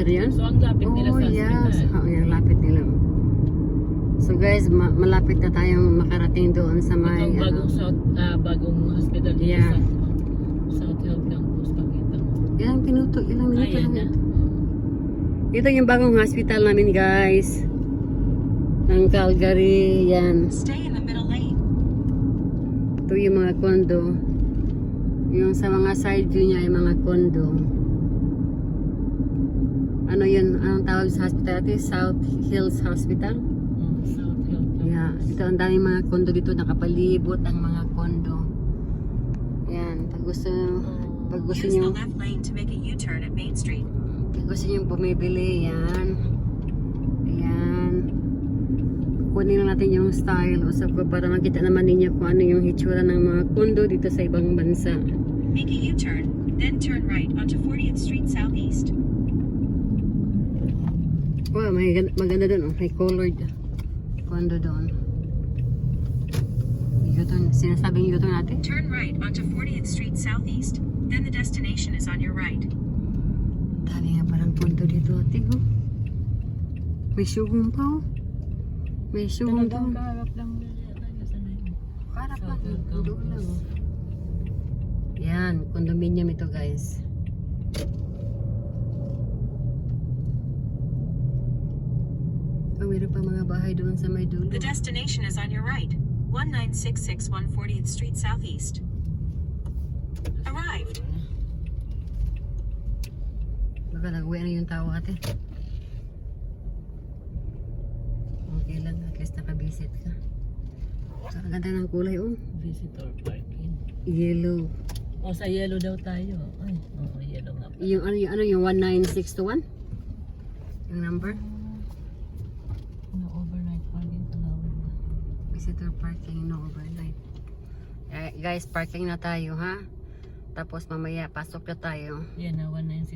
na yan? So ang lapit nila Oh, sa yes. hospital. Oh, yung lapit nila. So guys, malapit na tayong makarating doon sa may Itong bagong hospital dito Yeah. sa South Health Campus, pakita mo. ilang minuto Ayan lang na. ito. Ito yung bagong hospital namin guys. Ng Calgary, yan. Stay in the middle lane. Ito yung mga condo. Yung sa mga side view niya ay mga condo. Ano yun? Anong tawag sa hospital natin? South Hills Hospital? South Health Campus. Yeah. Ito ang daming mga condo dito. Nakapalibot ang mga condo. Yan. Pag gusto Use nyo, the left lane to make a U-turn at Main Street. pag gusto nyo bumibili, yan. Ayan. Kunin lang natin yung style o sa para makita naman ninyo kung ano yung hitsura ng mga condo dito sa ibang bansa. Make a U-turn, then turn right onto 40th Street Southeast. Wow, maganda doon. May colored condo doon. U-turn. Sinasabing U-turn natin? Turn right onto 40th Street Southeast. Then the destination is on your right. Dami nga parang condo dito. Tingnan. May sugong pa oh. May sugong Talagang doon. kaharap lang tayo sa line. Harap lang. South Health Doon lang Campus. oh. Yan. Condominium ito guys. Oh, meron pa mga bahay doon sa may dulo. The destination is on your right. 1966 140th Street Southeast. Arrived. Baka nag-uwi na yung tao ate. Okay lang, at least nakabisit ka. So, ang ganda ng kulay oh. Visitor parking. Yellow. O sa yellow daw tayo. Ay, oo, yellow nga. Yung ano yung 19621? Yung number? No overnight parking allowed. Visitor parking, no overnight. Guys, parking na tayo ha. Tapos mamaya pasok na tayo. Yan na, 196.